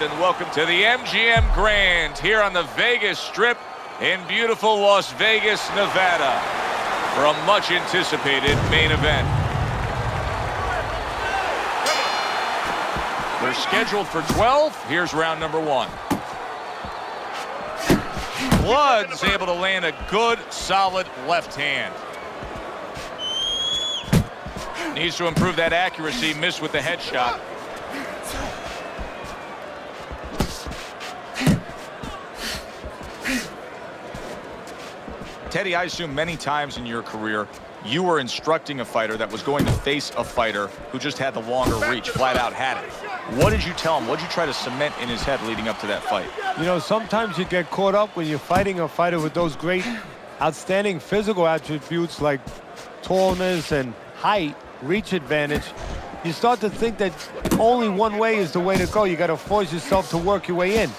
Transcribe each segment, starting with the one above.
And welcome to the MGM Grand here on the Vegas Strip in beautiful Las Vegas, Nevada, for a much anticipated main event. They're scheduled for 12. Here's round number 1. Blood's able to land a good, solid left hand. Needs to improve that accuracy, missed with the headshot. Teddy, I assume many times in your career, you were instructing a fighter that was going to face a fighter who just had the longer reach, flat out had it. What did you tell him? What did you try to cement in his head leading up to that fight? You know, sometimes you get caught up when you're fighting a fighter with those great, outstanding physical attributes like tallness and height, reach advantage. You start to think that only one way is the way to go. You got to force yourself to work your way in.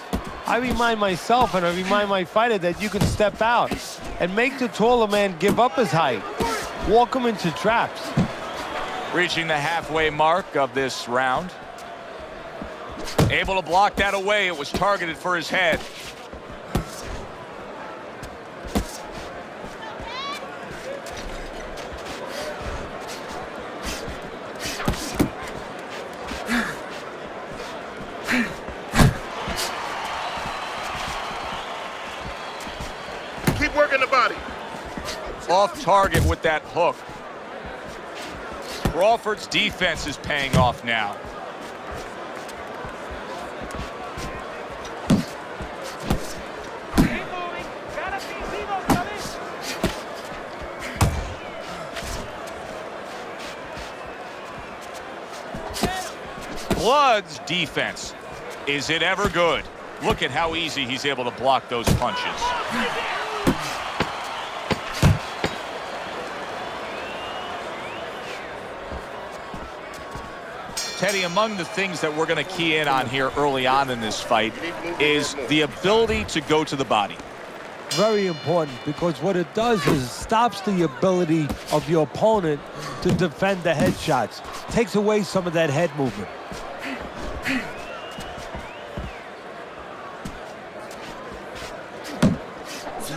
I remind myself and I remind my fighter that you can step out and make the taller man give up his height. Walk him into traps. Reaching the halfway mark of this round. Able to block that away. It was targeted for his head. Keep working the body. Off target with that hook. Crawford's defense is paying off now. Blood's defense. Is it ever good? Look at how easy he's able to block those punches. Teddy, among the things that we're going to key in on here early on in this fight is the ability to go to the body. Very important, because what it does is stops the ability of your opponent to defend the headshots. Takes away some of that head movement.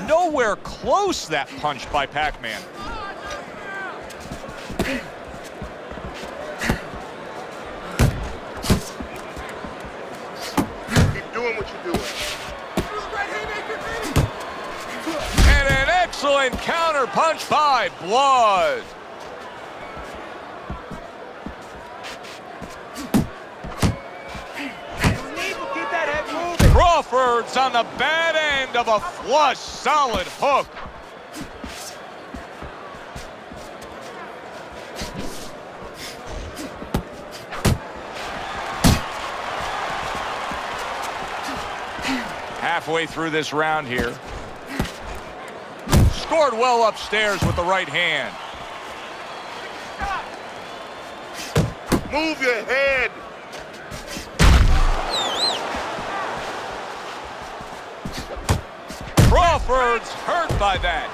Nowhere close, that punch by Pac-Man. Keep doing what you're doing. And an excellent counter punch by Blood. Crawford's on the bad end of a flush, solid hook. Halfway through this round here. Scored well upstairs with the right hand. Move your head. Crawford's hurt by that.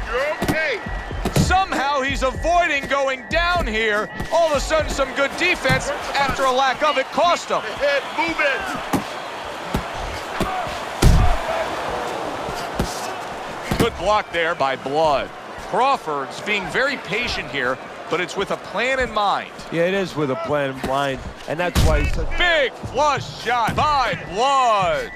You're okay. Somehow he's avoiding going down here. All of a sudden, some good defense after a lack of it cost him. Head, move it. Good block there by Blood. Crawford's being very patient here, but it's with a plan in mind. Yeah, it is with a plan in mind, and that's why he's such... Big flush shot by Blood.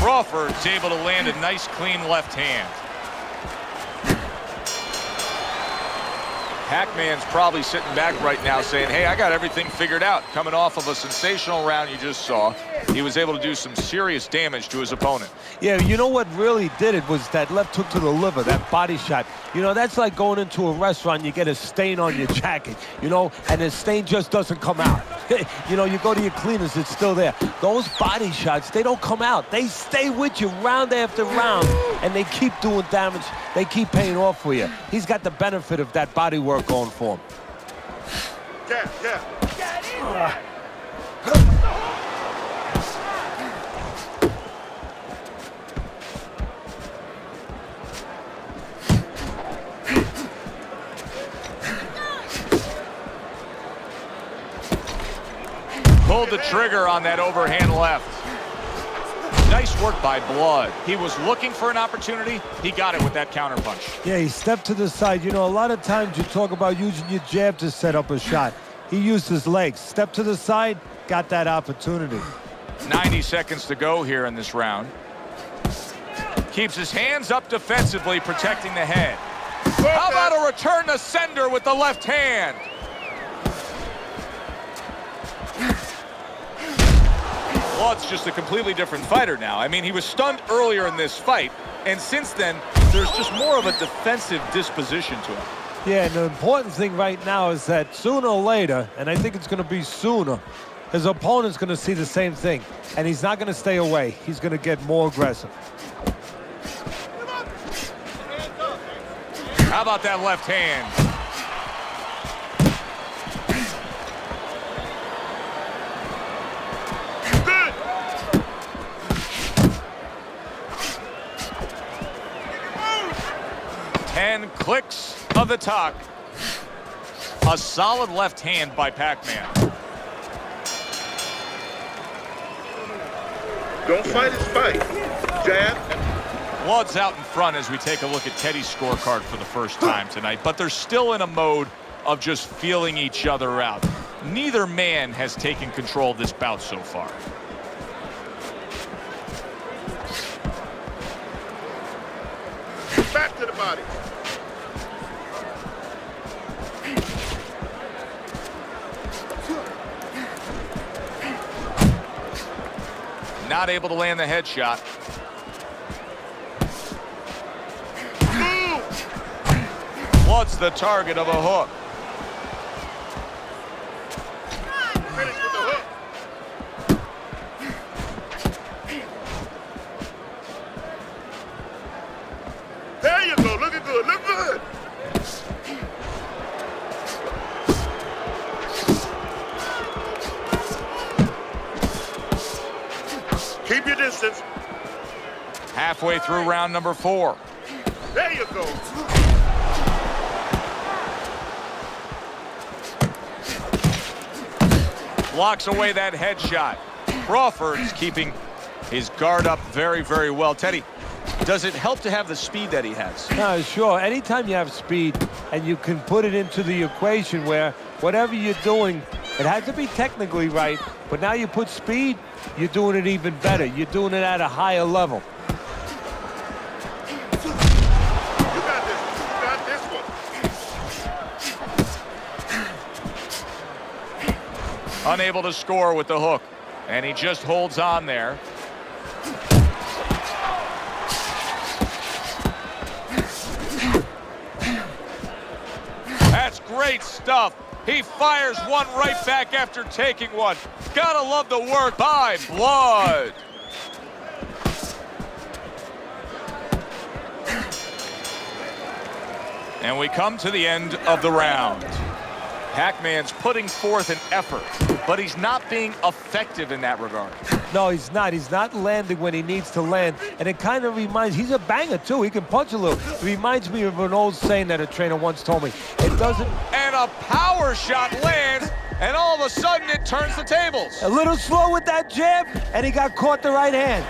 Crawford's able to land a nice, clean left hand. Pac-Man's probably sitting back right now saying, hey, I got everything figured out. Coming off of a sensational round you just saw, he was able to do some serious damage to his opponent. Yeah, you know what really did it was that left hook to the liver, that body shot. You know, that's like going into a restaurant, you get a stain on your jacket, you know, and the stain just doesn't come out. You know, you go to your cleaners, it's still there. Those body shots, they don't come out. They stay with you round after round, and they keep doing damage. They keep paying off for you. He's got the benefit of that body work going for him. Yeah. the trigger on that overhand left. Nice work by Blood. He was looking for an opportunity. He got it with that counterpunch. Yeah, he stepped to the side. You know, a lot of times you talk about using your jab to set up a shot. He used his legs. Step to the side, got that opportunity. 90 seconds to go here in this round. Keeps his hands up defensively, protecting the head. How about a return to sender with the left hand? Blood's just a completely different fighter now. I mean, he was stunned earlier in this fight, and since then, there's just more of a defensive disposition to him. Yeah, and the important thing right now is that sooner or later, and I think it's going to be sooner, his opponent's going to see the same thing, and he's not going to stay away. He's going to get more aggressive. How about that left hand? Good. 10 clicks of the talk. A solid left hand by Pac-Man. Don't fight his fight. Jab. Blood's out in front as we take a look at Teddy's scorecard for the first time tonight, but they're still in a mode of just feeling each other out. Neither man has taken control of this bout so far. Back to the body. Not able to land the headshot. Blood's the target of a hook. Finish with the hook. There you go. Looking good. Look good. Keep your distance. Halfway through round number 4. There you go. Blocks away that headshot. Crawford's keeping his guard up very, very well. Teddy, does it help to have the speed that he has? No, sure. Anytime you have speed and you can put it into the equation where whatever you're doing, it has to be technically right, but now you put speed, you're doing it even better. You're doing it at a higher level. You got this. You got this one. Unable to score with the hook, and he just holds on there. That's great stuff. He fires one right back after taking one. Gotta love the work by Blood. And we come to the end of the round. Pac-Man's putting forth an effort, but he's not being effective in that regard. No, he's not. He's not landing when he needs to land. And it kind of reminds, he's a banger too. He can punch a little. It reminds me of an old saying that a trainer once told me. It doesn't. And a power shot lands, and all of a sudden it turns the tables. A little slow with that jab, and he got caught the right hand.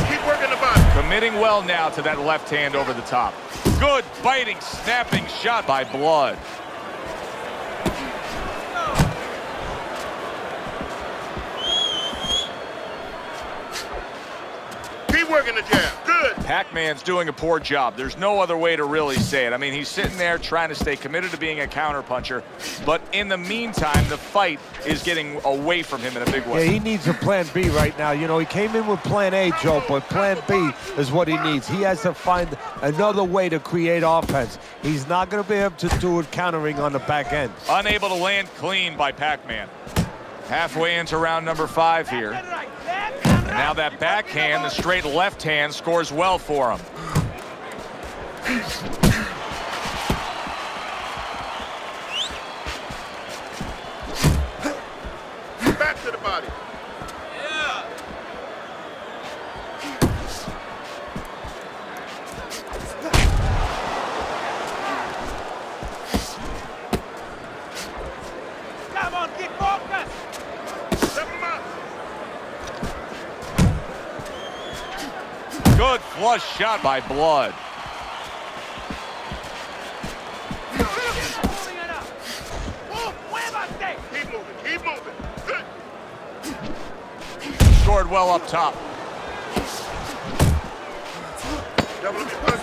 Keep working the body. Committing well now to that left hand over the top. Good biting, snapping shot by Blood. Keep working the jab. Good. Pac-Man's doing a poor job. There's no other way to really say it. I mean, he's sitting there trying to stay committed to being a counterpuncher, but in the meantime, the fight is getting away from him in a big way. Yeah, he needs a plan B right now. You know, he came in with plan A, Joe, but plan B is what he needs. He has to find another way to create offense. He's not going to be able to do it countering on the back end. Unable to land clean by Pac-Man. Halfway into round number 5 here. And now that backhand, the straight left hand, scores well for him. Back to the body. Come on, get focused! Good flush shot by Blood. Keep moving, keep moving. Good. Scored well up top. Double up your punch.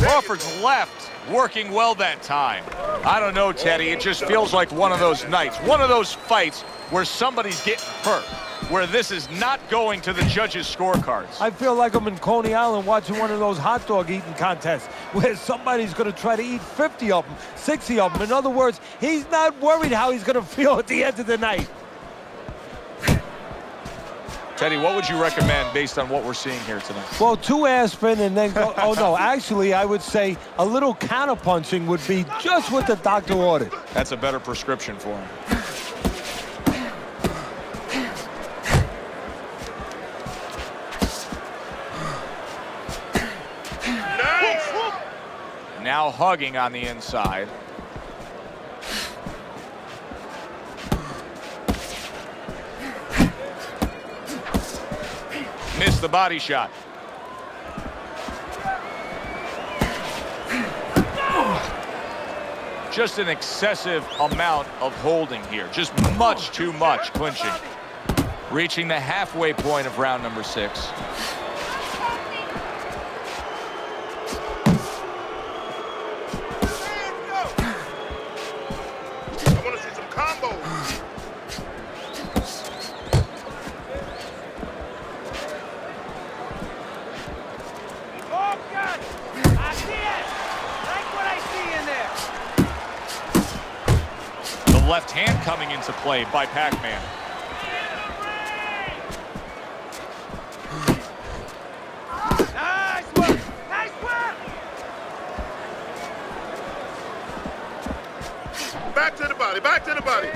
Crawford's left, working well that time. I don't know, Teddy. It just feels like one of those nights, one of those fights where somebody's getting hurt, where this is not going to the judges' scorecards. I feel like I'm in Coney Island watching one of those hot dog eating contests where somebody's going to try to eat 50 of them, 60 of them. In other words, he's not worried how he's going to feel at the end of the night. Teddy, what would you recommend based on what we're seeing here tonight? Well, 2 aspirin and then go, oh no, actually I would say a little counterpunching would be just what the doctor ordered. That's a better prescription for him. Nice. Now hugging on the inside. Missed the body shot. Just an excessive amount of holding here. Just much too much clinching. Reaching the halfway point of round number 6. I want to see some combos. The left hand coming into play by Pac-Man. Nice work! Nice work! Back to the body, back to the body.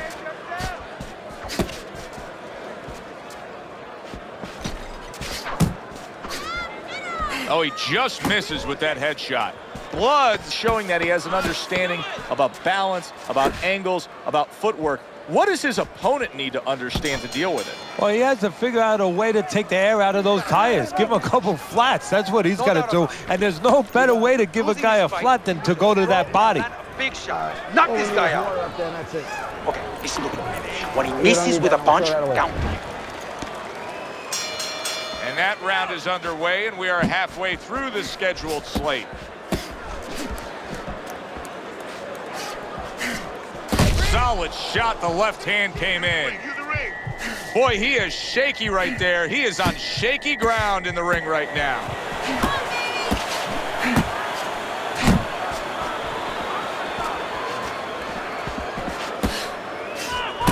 Oh, he just misses with that headshot. Blood showing that he has an understanding about balance, about angles, about footwork. What does his opponent need to understand to deal with it? Well, he has to figure out a way to take the air out of those tires. Give him a couple flats. That's what he's got to do. And there's no better way to give a guy a flat than to go to that body. Big shot. Knock this guy out. Okay, listen to me. When he misses with a punch, count. And that round is underway, and we are halfway through the scheduled slate. Solid shot. The left hand came in. Use the ring. Boy, he is shaky right there. He is on shaky ground in the ring right now.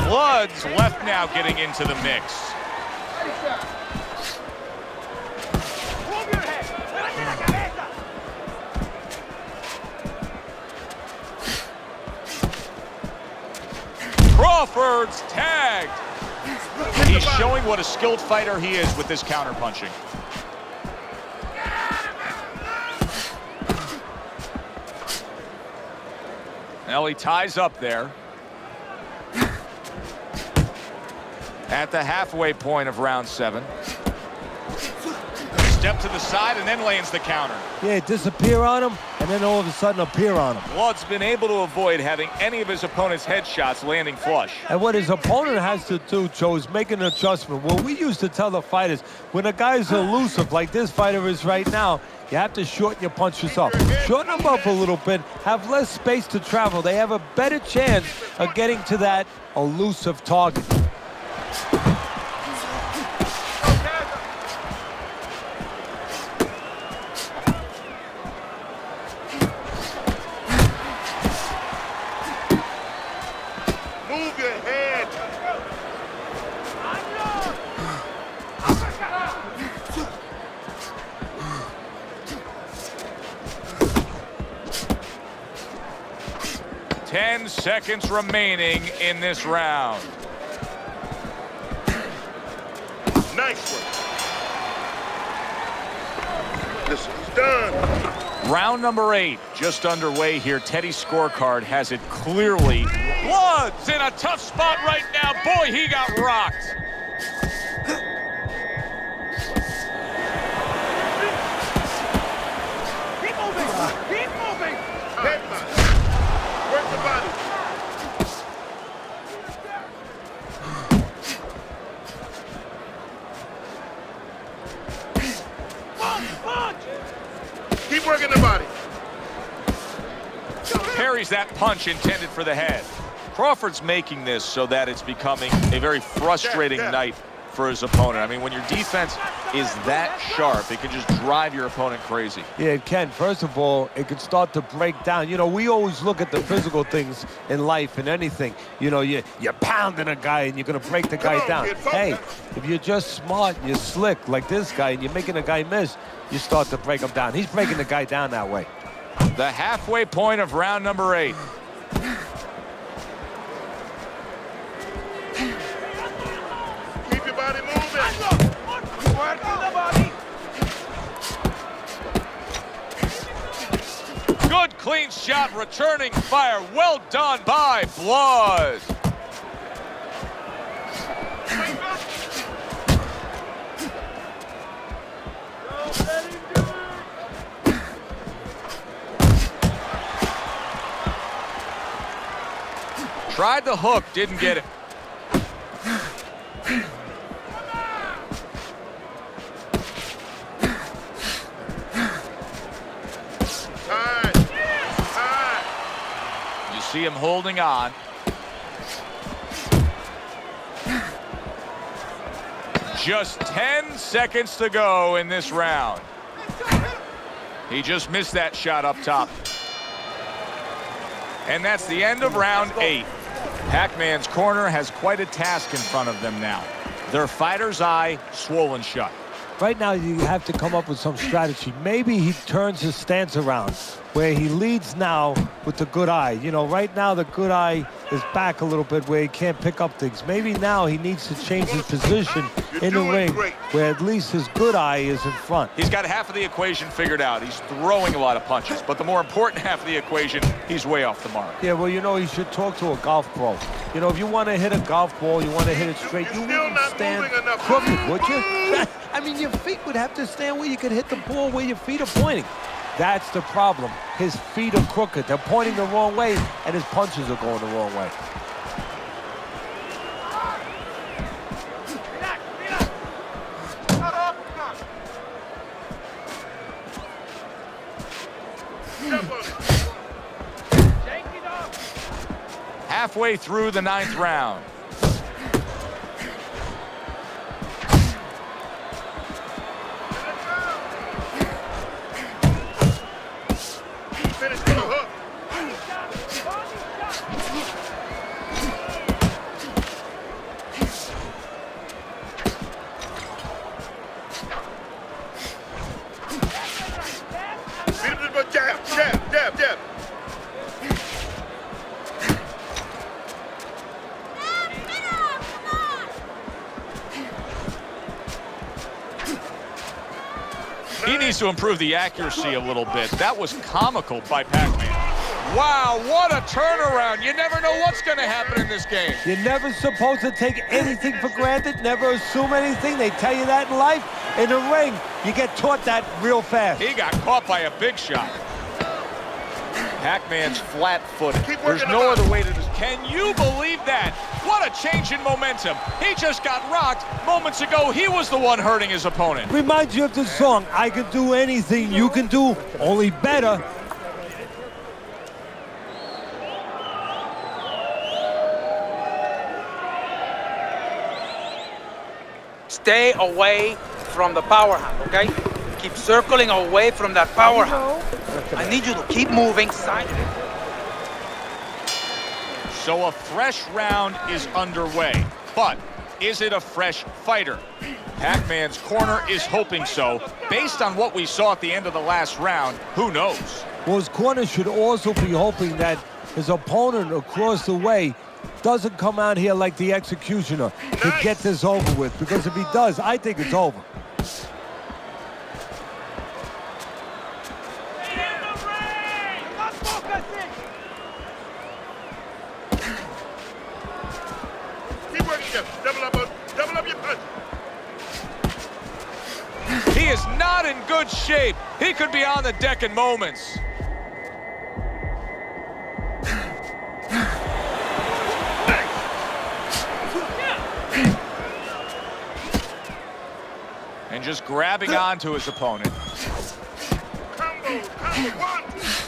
Blood's left now getting into the mix. Crawford's tagged. He's showing what a skilled fighter he is with this counterpunching. Now he ties up there. At the halfway point of round 7. Step to the side and then lands the counter. Yeah, disappear on him, and then all of a sudden appear on him. Blood's been able to avoid having any of his opponent's headshots landing flush. And what his opponent has to do, Joe, is make an adjustment. Well, we used to tell the fighters, when a guy's elusive like this fighter is right now, you have to shorten your punches up. Shorten them up a little bit, have less space to travel. They have a better chance of getting to that elusive target. Move your head. 10 seconds remaining in this round. Nice one. This is done. Round number 8 just underway here. Teddy's scorecard has it clearly Blood's in a tough spot right now. Boy, he got rocked. Keep moving. Keep moving. Headbutt. Work the body. Punch. Keep working the body. Parries that punch intended for the head. Crawford's making this so that it's becoming a very frustrating night for his opponent. I mean, when your defense is that sharp, it can just drive your opponent crazy. Yeah, it can. First of all, it can start to break down. You know, we always look at the physical things in life and anything. You know, you're pounding a guy and you're going to break the guy down. Hey, if you're just smart, you're slick like this guy, and you're making a guy miss, you start to break him down. He's breaking the guy down that way. The halfway point of round number 8. Keep your body moving. Work the body. Good clean shot, returning fire. Well done by Blood. Tried the hook, didn't get it. You see him holding on. Just 10 seconds to go in this round. He just missed that shot up top. And that's the end of round 8. Pac-Man's corner has quite a task in front of them now. Their fighter's eye swollen shut. Right now, you have to come up with some strategy. Maybe he turns his stance around, where he leads now with the good eye. You know, right now the good eye is back a little bit where he can't pick up things. Maybe now he needs to change his position in the ring, where at least his good eye is in front. He's got half of the equation figured out. He's throwing a lot of punches, but the more important half of the equation, he's way off the mark. Yeah, well, you know, he should talk to a golf pro. You know, if you want to hit a golf ball, you want to hit it straight, you wouldn't stand crooked, would you? I mean, your feet would have to stand where you could hit the ball where your feet are pointing. That's the problem. His feet are crooked. They're pointing the wrong way, and his punches are going the wrong way. Halfway through the 9th round. Finish with a hook. Beat him with a jab, jab, jab, jab. He needs to improve the accuracy a little bit. That was comical by Pac-Man. Wow, what a turnaround. You never know what's going to happen in this game. You're never supposed to take anything for granted, never assume anything. They tell you that in life. In the ring, you get taught that real fast. He got caught by a big shot. Pac-Man's flat-footed. There's no other way to do this. Can you believe that? What a change in momentum. He just got rocked. Moments ago, he was the one hurting his opponent. Reminds you of the song, I can do anything you can do, only better. Stay away from the power hand, okay? Keep circling away from that power hand. I need you to keep moving side. So a fresh round is underway, but is it a fresh fighter? Pac-Man's corner is hoping so. Based on what we saw at the end of the last round, who knows? Well, his corner should also be hoping that his opponent across the way doesn't come out here like the executioner to get this over with, because if he does, I think it's over. Double up your punch. He is not in good shape. He could be on the deck in moments. And just grabbing onto his opponent. Combo,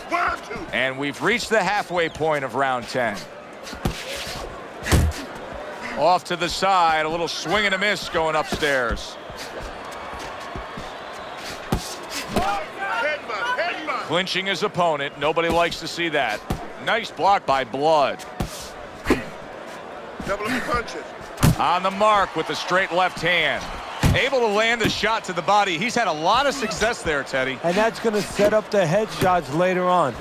one, two. And we've reached the halfway point of round 10. Off to the side, a little swing and a miss going upstairs. Headbutt. Clinching his opponent. Nobody likes to see that. Nice block by Blood. Double up your punches. On the mark with the straight left hand. Able to land a shot to the body. He's had a lot of success there, Teddy. And that's going to set up the headshots later on.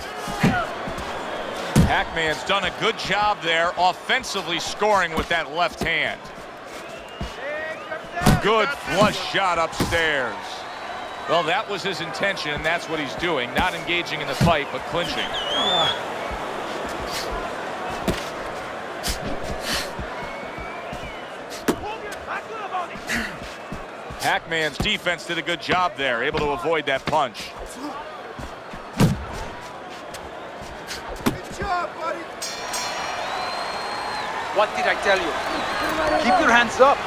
Pac-Man's done a good job there, offensively scoring with that left hand. Good flush shot upstairs. Well, that was his intention, and that's what he's doing. Not engaging in the fight, but clinching. Pac-Man's defense did a good job there, able to avoid that punch. What did I tell you? Keep your hands up.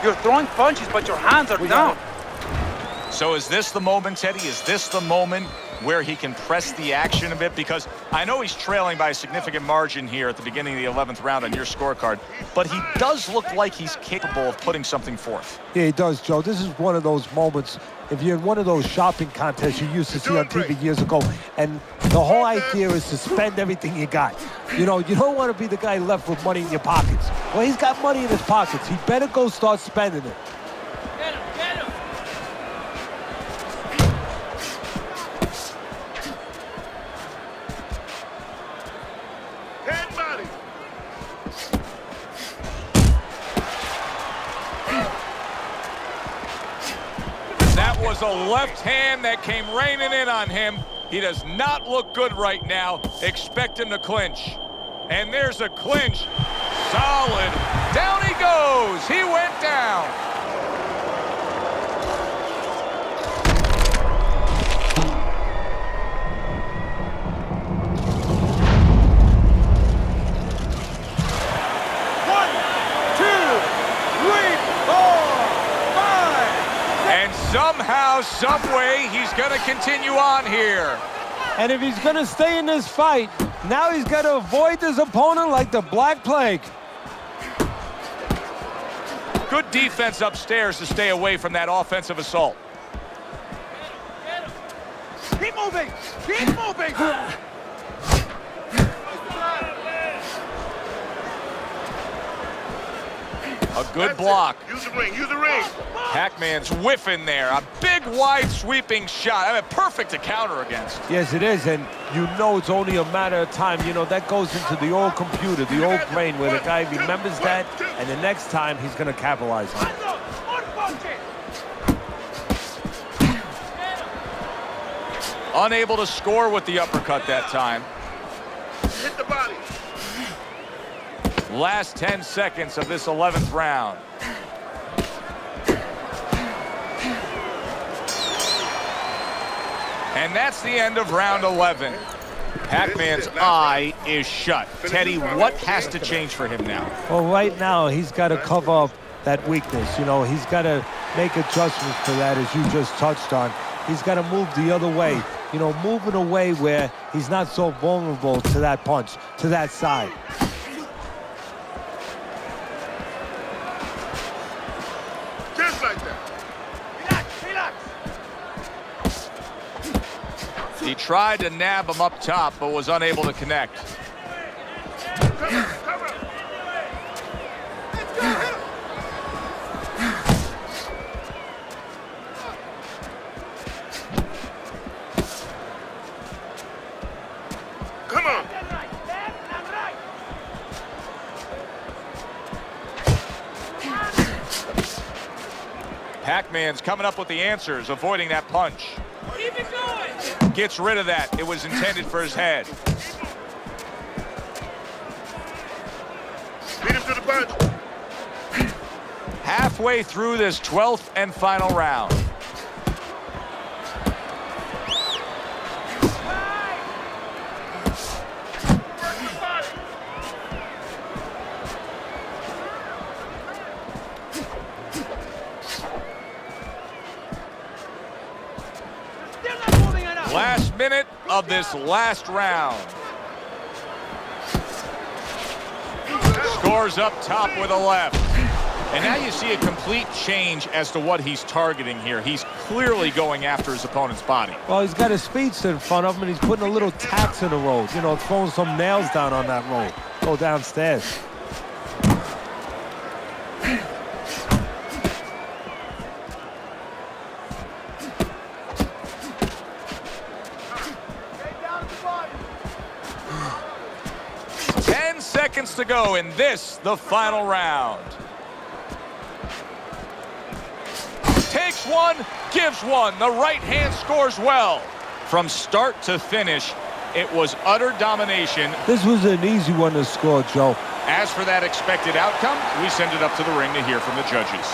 You're throwing punches, but your hands are down. So is this the moment, Teddy? Is this the moment where he can press the action a bit? Because I know he's trailing by a significant margin here at the beginning of the 11th round on your scorecard, but he does look like he's capable of putting something forth. Yeah, he does, Joe. This is one of those moments, if you're in one of those shopping contests you used to see on TV years ago, and the whole idea is to spend everything you got. You know, you don't want to be the guy left with money in your pockets. Well, he's got money in his pockets. He better go start spending it. Get him. Head body. That was a left hand that came raining in on him. He does not look good right now. Expect him to clinch. And there's a clinch. Solid. Down he goes. He went down. Somehow, someway, he's going to continue on here. And if he's going to stay in this fight, now he's got to avoid his opponent like the Black Plague. Good defense upstairs to stay away from that offensive assault. Keep moving. Keep moving. A good block. Use the ring. Use the ring. Pac-Man's whiffing there. A big, wide, sweeping shot. I mean, perfect to counter against. Yes, it is, and you know it's only a matter of time. You know, that goes into the old computer, the old brain, where the guy remembers that, and the next time he's going to capitalize on it. Unable to score with the uppercut that time. Hit the body. Last 10 seconds of this 11th round. And that's the end of round 11. Pac-Man's eye is shut. Teddy, what has to change for him now? Well, right now, he's got to cover up that weakness. You know, he's got to make adjustments for that, as you just touched on. He's got to move the other way. You know, moving away where he's not so vulnerable to that punch, to that side. Just like that. He tried to nab him up top, but was unable to connect. Cover. Let's go. Come on. Pac-Man's coming up with the answers, avoiding that punch. Keep it going. Gets rid of that. It was intended for his head. Beat him to the punch. Halfway through this 12th and final round. Last minute of this last round. Scores up top with a left. And now you see a complete change as to what he's targeting here. He's clearly going after his opponent's body. Well, he's got a speedster in front of him, and he's putting a little tax in the road. You know, throwing some nails down on that road. Go downstairs. Seconds to go in this, the final round. Takes one, gives one. The right hand scores well. From start to finish, it was utter domination. This was an easy one to score, Joe. As for that expected outcome, we send it up to the ring to hear from the judges.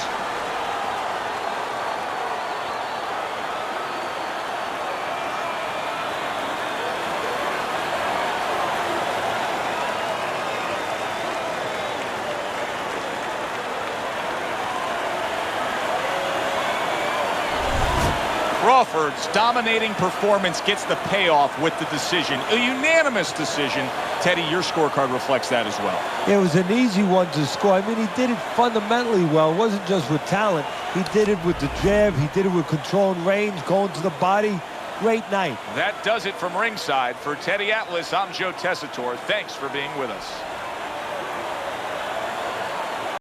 Crawford's dominating performance gets the payoff with the decision. A unanimous decision. Teddy, your scorecard reflects that as well. It was an easy one to score. I mean, he did it fundamentally well. It wasn't just with talent. He did it with the jab. He did it with control and range, going to the body. Great night. That does it from ringside. For Teddy Atlas, I'm Joe Tessitore. Thanks for being with us.